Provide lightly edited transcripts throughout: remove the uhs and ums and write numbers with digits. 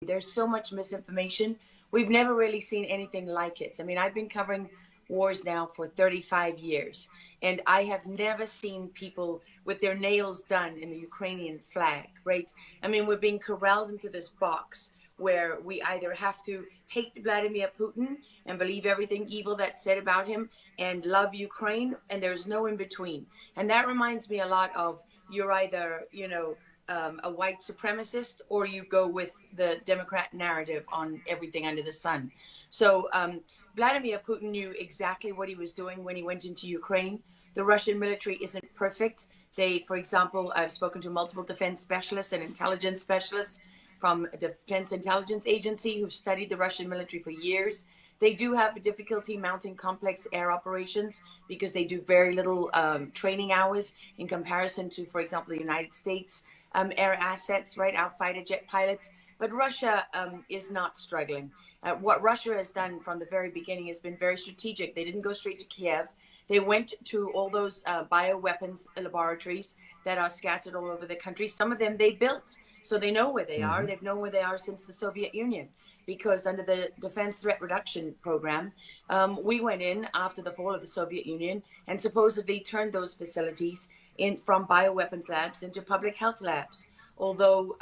There's so much misinformation. We've never really seen anything like it. I mean, I've been covering wars now for 35 years, and I have never seen people with their nails done in the Ukrainian flag, right? I mean, we're being corralled into this box where we either have to hate Vladimir Putin and believe everything evil that's said about him and love Ukraine, and there's no in between. And that reminds me a lot of you're either, a white supremacist, or you go with the Democrat narrative on everything under the sun. So Vladimir Putin knew exactly what he was doing when he went into Ukraine. The Russian military isn't perfect. They, for example, I've spoken to multiple defense specialists and intelligence specialists from a Defense Intelligence Agency who've studied the Russian military for years. They do have a difficulty mounting complex air operations because they do very little training hours in comparison to, for example, the United States air assets, right, our fighter jet pilots. But Russia is not struggling. What Russia has done from the very beginning has been very strategic. They didn't go straight to Kiev. They went to all those bioweapons laboratories that are scattered all over the country. Some of them they built, so they know where they are. They've known where they are since the Soviet Union, because under the Defense Threat Reduction Program, we went in after the fall of the Soviet Union and supposedly turned those facilities from bioweapons labs into public health labs. Although,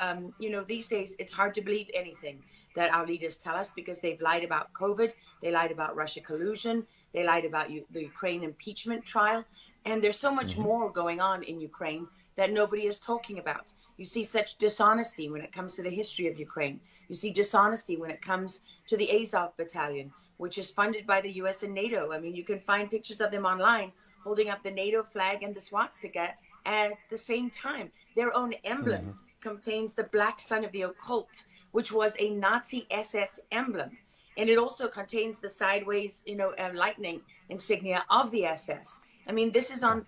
these days it's hard to believe anything that our leaders tell us, because they've lied about COVID, they lied about Russia collusion, they lied about the Ukraine impeachment trial, and there's so much more going on in Ukraine that nobody is talking about. You see such dishonesty when it comes to the history of Ukraine. You see dishonesty when it comes to the Azov Battalion, which is funded by the US and NATO. I mean, you can find pictures of them online holding up the NATO flag and the swastika at the same time. Their own emblem contains the black sun of the occult, which was a Nazi SS emblem. And it also contains the sideways, lightning insignia of the SS. I mean, this is on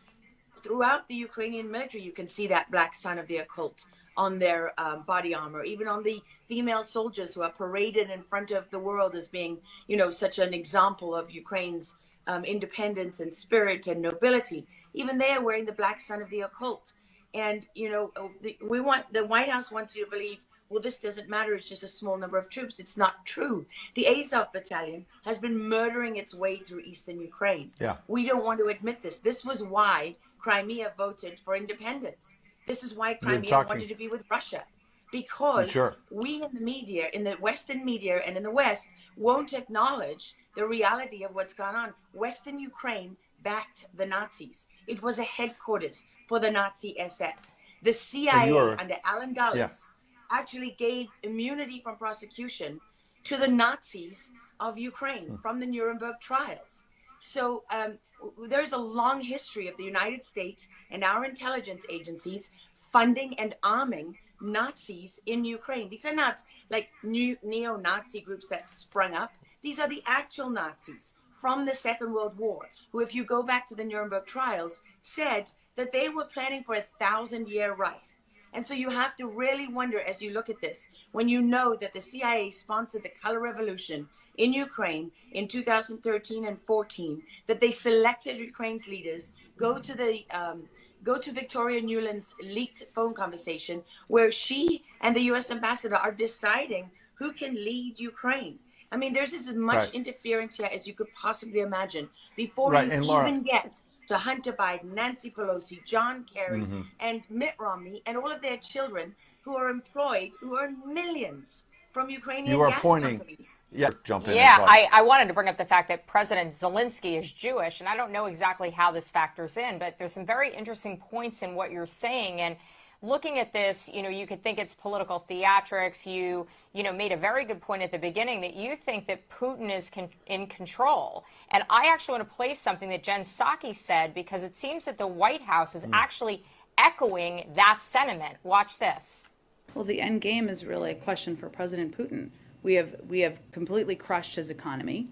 throughout the Ukrainian military. You can see that black sun of the occult on their body armor, even on the female soldiers who are paraded in front of the world as being, such an example of Ukraine's independence and spirit and nobility. Even they are wearing the black sun of the occult. And, the White House wants you to believe, well, this doesn't matter, it's just a small number of troops. It's not true. The Azov Battalion has been murdering its way through eastern Ukraine. Yeah. We don't want to admit this. This was why Crimea voted for independence. This is why Crimea wanted to be with Russia. Because we in the media, in the Western media and in the West, won't acknowledge the reality of what's gone on. Western Ukraine backed the Nazis. It was a headquarters for the Nazi SS. The CIA under Alan Dulles actually gave immunity from prosecution to the Nazis of Ukraine from the Nuremberg trials. So there's a long history of the United States and our intelligence agencies funding and arming Nazis in Ukraine. These are not like new neo-Nazi groups that sprung up. These are the actual Nazis from the Second World War, who, if you go back to the Nuremberg trials, said that they were planning for a 1,000-year Reich. And so you have to really wonder, as you look at this, when you know that the CIA sponsored the color revolution in Ukraine in 2013 and 14, that they selected Ukraine's leaders, go to Victoria Nuland's leaked phone conversation where she and the US ambassador are deciding who can lead Ukraine. I mean, there's as much interference here as you could possibly imagine before you even get to Hunter Biden, Nancy Pelosi, John Kerry, and Mitt Romney, and all of their children who are employed, who earn millions from Ukrainian gas companies. Jump in. Yeah, I wanted to bring up the fact that President Zelensky is Jewish, and I don't know exactly how this factors in, but there's some very interesting points in what you're saying. And looking at this, you could think it's political theatrics. You made a very good point at the beginning that you think that Putin is in control. And I actually want to play something that Jen Psaki said, because it seems that the White House is actually echoing that sentiment. Watch this. Well, the end game is really a question for President Putin. We have completely crushed his economy.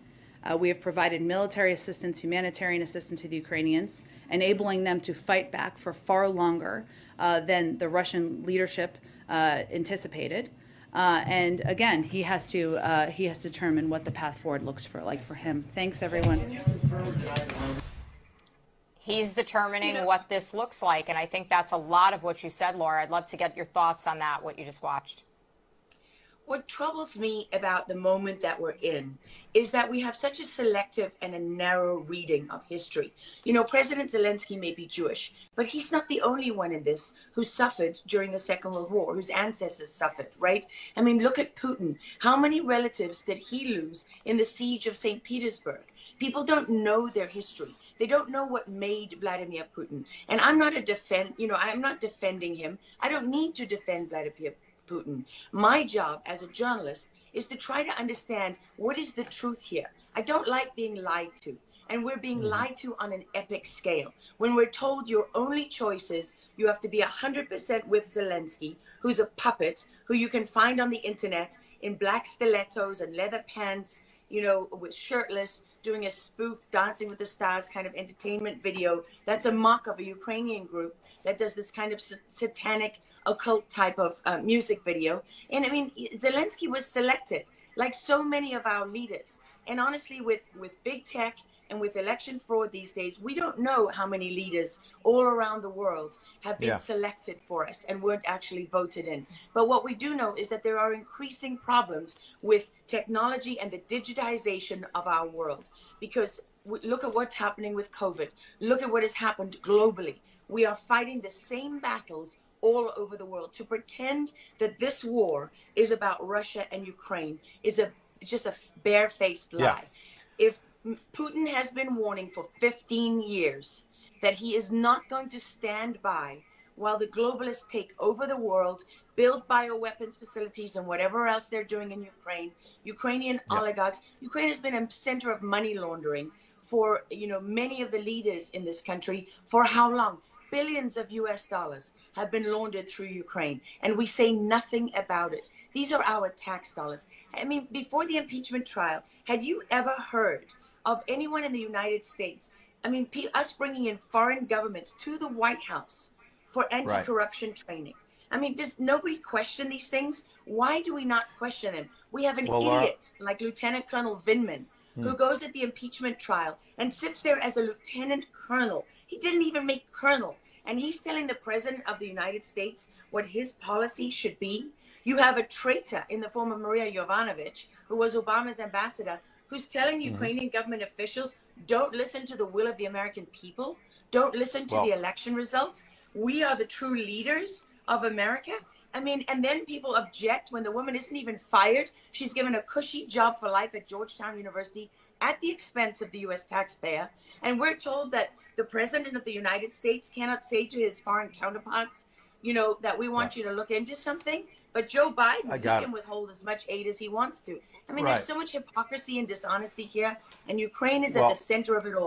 We have provided military assistance, humanitarian assistance to the Ukrainians, enabling them to fight back for far longer than the Russian leadership anticipated. And again, he has to determine what the path forward looks like for him. Thanks, everyone. He's determining what this looks like, and I think that's a lot of what you said, Laura. I'd love to get your thoughts on that, what you just watched. What troubles me about the moment that we're in is that we have such a selective and a narrow reading of history. You know, President Zelensky may be Jewish, but he's not the only one in this who suffered during the Second World War, whose ancestors suffered, right? I mean, look at Putin. How many relatives did he lose in the siege of St. Petersburg? People don't know their history. They don't know what made Vladimir Putin. And I'm not I'm not defending him. I don't need to defend Vladimir Putin. My job as a journalist is to try to understand what is the truth here. I don't like being lied to. And we're being lied to on an epic scale. When we're told your only choice is you have to be 100% with Zelensky, who's a puppet, who you can find on the internet in black stilettos and leather pants, you know, with shirtless, doing a spoof Dancing with the Stars kind of entertainment video. That's a mock of a Ukrainian group that does this kind of satanic occult type of music video. And I mean, Zelensky was selected like so many of our leaders. And honestly, with big tech and with election fraud these days, we don't know how many leaders all around the world have been selected for us and weren't actually voted in. But what we do know is that there are increasing problems with technology and the digitization of our world. Because look at what's happening with COVID. Look at what has happened globally. We are fighting the same battles all over the world. To pretend that this war is about Russia and Ukraine is just a barefaced lie. If Putin has been warning for 15 years that he is not going to stand by while the globalists take over the world, build bioweapons facilities and whatever else they're doing in Ukraine, Ukrainian oligarchs. Ukraine has been a center of money laundering for, you know, many of the leaders in this country. For how long? Billions of US dollars have been laundered through Ukraine, and we say nothing about it. These are our tax dollars. I mean, before the impeachment trial, had you ever heard of anyone in the United States, I mean, us bringing in foreign governments to the White House for anti-corruption training? I mean, does nobody question these things? Why do we not question them? We have an idiot like Lieutenant Colonel Vindman, who goes at the impeachment trial and sits there as a lieutenant colonel. He didn't even make colonel. And he's telling the president of the United States what his policy should be. You have a traitor in the form of Maria Yovanovitch, who was Obama's ambassador, who's telling Ukrainian government officials, don't listen to the will of the American people. Don't listen to the election results. We are the true leaders of America. I mean, and then people object when the woman isn't even fired. She's given a cushy job for life at Georgetown University at the expense of the U.S. taxpayer. And we're told that the president of the United States cannot say to his foreign counterparts, you know, that we want you to look into something. But Joe Biden, he can withhold as much aid as he wants to. I mean, there's so much hypocrisy and dishonesty here, and Ukraine is at the center of it all.